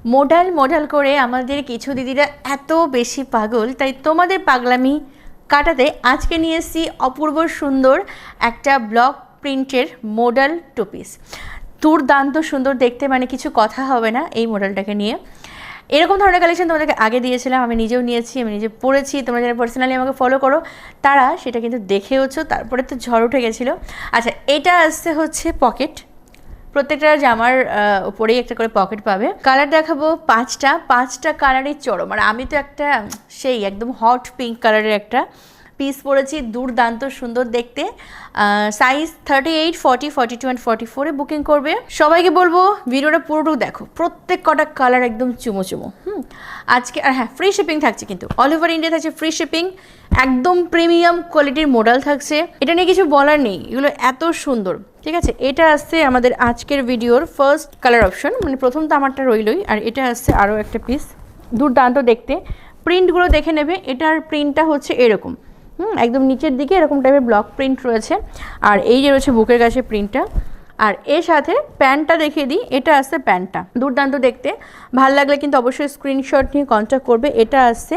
Modal modal করে আমাদের কিছু দিদিরা এত বেশি পাগল, তাই তোমাদের পাগলামি কাটাতে আজকে নিয়ে এসেছি অপূর্ব সুন্দর একটা ব্লক প্রিন্টের মডাল টু পিস। দুর্দান্ত সুন্দর দেখতে, মানে কিছু কথা হবে না এই মডেলটাকে নিয়ে। এরকম ধরনের কালেকশন তোমাদেরকে আগে দিয়েছিলাম, আমি নিজেও নিয়েছি, আমি নিজে পরেছি। তোমরা যারা পার্সোনালি আমাকে ফলো করো তারা সেটা কিন্তু দেখেওছো, তারপরে তো ঝড় উঠে গেছিলো। আচ্ছা, এটা আসছে হচ্ছে পকেট, প্রত্যেকটা জামার উপরেই একটা করে পকেট পাবে। কালার দেখাবো পাঁচটা কালারই চরম। আর আমি তো একটা সেই একদম হট পিঙ্ক কালারের একটা পিস পরেছি, দুর্দান্ত সুন্দর দেখতে। সাইজ 38, 40, 42 অ্যান্ড 44-এ বুকিং করবে। সবাইকে বলবো ভিডিওটা পুরোটুকু দেখো, প্রত্যেক কটা কালার একদম চুমো চুমো। আজকে আর হ্যাঁ, ফ্রি শিপিং থাকছে, কিন্তু অল ওভার ইন্ডিয়া থাকছে ফ্রি শিপিং। একদম প্রিমিয়াম কোয়ালিটির মডেল থাকছে, এটা নিয়ে কিছু বলার নেই, এগুলো এত সুন্দর। ঠিক আছে, এটা আসছে আমাদের আজকের ভিডিওর ফার্স্ট কালার অপশন, মানে প্রথম তো আমারটা রইলই, আর এটা আসছে আরও একটা পিস, দুর্দান্ত দেখতে। প্রিন্টগুলো দেখে নেবে, এটার প্রিন্টটা হচ্ছে এরকম, একদম নিচের দিকে এরকম টাইপের ব্লক প্রিন্ট রয়েছে, আর এই যে রয়েছে বুকের কাছে প্রিন্টটা। আর এর সাথে প্যান্টটা দেখিয়ে দিই, এটা আসছে প্যান্টটা, দুর্দান্ত দেখতে। ভাল লাগলে কিন্তু অবশ্যই স্ক্রিনশট নিয়ে কন্ট্যাক্ট করবে। এটা আসছে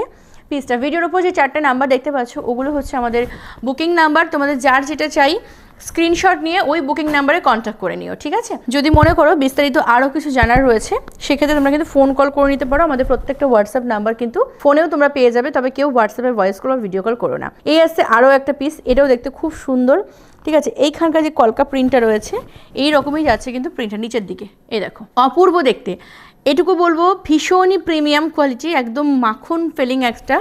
পিসটা। ভিডিওর উপর যে 4টে নাম্বার দেখতে পাচ্ছ ওগুলো হচ্ছে আমাদের বুকিং নাম্বার, তোমাদের যার যেটা চাই স্ক্রিনশট নিয়ে ওই বুকিং নাম্বারে কন্ট্যাক্ট করে নিও, ঠিক আছে। যদি মনে করো বিস্তারিত আরও কিছু জানার রয়েছে সেক্ষেত্রে তোমরা কিন্তু ফোন কল করে নিতে পারো। আমাদের প্রত্যেকটা হোয়াটসঅ্যাপ নাম্বার কিন্তু ফোনেও তোমরা পেয়ে যাবে, তবে কেউ হোয়াটসঅ্যাপে ভয়েস কল বা ভিডিও কল করো না। এই আসছে আরও একটা পিস, এটাও দেখতে খুব সুন্দর, ঠিক আছে। এইখানকার যে কলকা প্রিন্টটা রয়েছে এই রকমই যাচ্ছে কিন্তু প্রিন্টটা নিচের দিকে, এই দেখো অপূর্ব দেখতে। এটুকু বলবো ভীষণই প্রিমিয়াম কোয়ালিটি, একদম মাখন ফিলিং একটা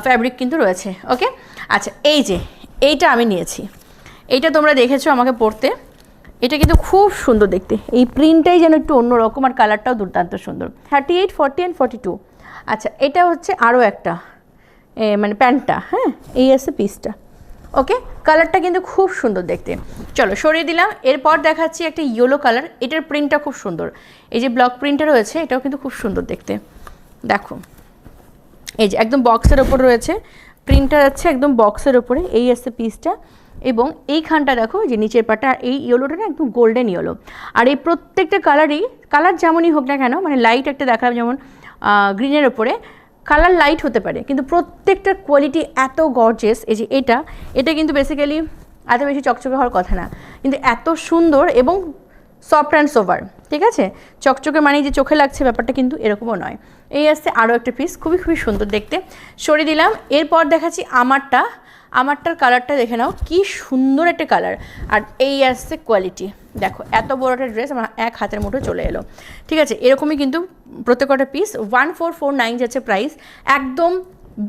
ফ্যাব্রিক কিন্তু রয়েছে। ওকে, আচ্ছা এই যে এইটা আমি নিয়েছি, এইটা তোমরা দেখেছো আমাকে পরতে, এটা কিন্তু খুব সুন্দর দেখতে। এই প্রিন্টটাই যেন একটু অন্যরকম, আর কালারটাও দুর্দান্ত সুন্দর। 38, 40 অ্যান্ড 42। আচ্ছা, এটা হচ্ছে আরও একটা মানে প্যান্টটা, হ্যাঁ এই আছে পিসটা। ওকে, কালারটা কিন্তু খুব সুন্দর দেখতে। চলো সরিয়ে দিলাম। এরপর দেখাচ্ছি একটা ইয়েলো কালার, এটার প্রিন্টটা খুব সুন্দর। এই যে ব্লক প্রিন্টটা রয়েছে এটাও কিন্তু খুব সুন্দর দেখতে, দেখো এই যে একদম বক্সের ওপর রয়েছে প্রিন্টটা, যাচ্ছে একদম বক্সের ওপরে। এই আসছে পিসটা, এবং এইখানটা দেখো যে নিচের পাটা, এই ইয়েলোটা না একদম গোল্ডেন ইয়েলো। আর এই প্রত্যেকটা কালারই, কালার যেমনই হোক না কেন, মানে লাইট একটা দেখালাম যেমন গ্রিনের ওপরে, কালার লাইট হতে পারে কিন্তু প্রত্যেকটার কোয়ালিটি এত গর্জিয়াস। এই যে এটা কিন্তু বেসিক্যালি এত বেশি চকচকে হওয়ার কথা না, কিন্তু এত সুন্দর এবং সফট অ্যান্ড সোভার, ঠিক আছে। চকচকে মানে যে চোখে লাগছে ব্যাপারটা কিন্তু এরকমও নয়। এই আসছে আরও একটা পিস, খুবই খুবই সুন্দর দেখতে, সরিয়ে দিলাম। এরপর দেখাচ্ছি আমারটার কালারটা দেখে নাও, কি সুন্দর একটা কালার। আর এই আসছে কোয়ালিটি, দেখো এত বড় একটা ড্রেস আমার এক হাতের মুঠো চলে এলো, ঠিক আছে। এরকমই কিন্তু প্রত্যেকটা পিস 1449 যাচ্ছে প্রাইস, একদম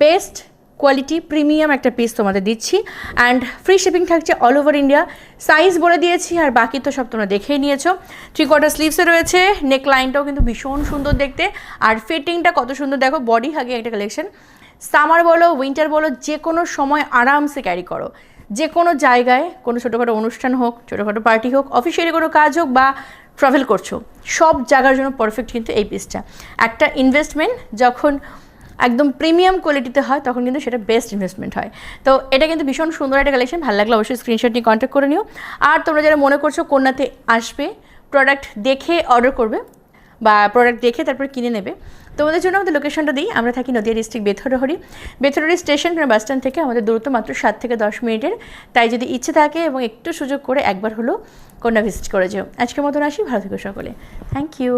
বেস্ট কোয়ালিটি প্রিমিয়াম একটা পিস তোমাদের দিচ্ছি। অ্যান্ড ফ্রি শিপিং থাকছে অল ওভার ইন্ডিয়া। সাইজ বলে দিয়েছি, আর বাকি তো সব তোমরা দেখেই নিয়েছো। 3/4 স্লিভসে রয়েছে, নেক লাইনটাও কিন্তু ভীষণ সুন্দর দেখতে, আর ফিটিংটা কত সুন্দর দেখো। বডি হাগে একটা কালেকশন, সামার বলো উইন্টার বলো যে কোনো সময় আরামসে ক্যারি করো, যে কোনো জায়গায়, কোনো ছোটোখাটো অনুষ্ঠান হোক, ছোটোখাটো পার্টি হোক, অফিসিয়ালি কোনো কাজ হোক, বা ট্রাভেল করছো, সব জায়গার জন্য পারফেক্ট কিন্তু এই পিসটা। একটা ইনভেস্টমেন্ট যখন একদম প্রিমিয়াম কোয়ালিটিতে হয় তখন কিন্তু সেটা বেস্ট ইনভেস্টমেন্ট হয়। তো এটা কিন্তু ভীষণ সুন্দর একটা কালেকশন, ভালো লাগলে অবশ্যই স্ক্রিনশট নিয়ে কন্ট্যাক্ট করে নিও। আর তোমরা যারা মনে করছো কন্যাতে আসবে, প্রোডাক্ট দেখে অর্ডার করবে বা প্রোডাক্ট দেখে তারপর কিনে নেবে, তোমাদের জন্য আমাদের লোকেশনটা দিই। আমরা থাকি Nadia district Betharhari station bus stand থেকে আমাদের দূরত্ব মাত্র 7 থেকে 10 মিনিটের। তাই যদি ইচ্ছে থাকে এবং একটু সুযোগ করে একবার হলো কন্যা ভিজিট করে যেও। আজকের মতন আসি, ভালো থেকো সকলে, থ্যাংক ইউ।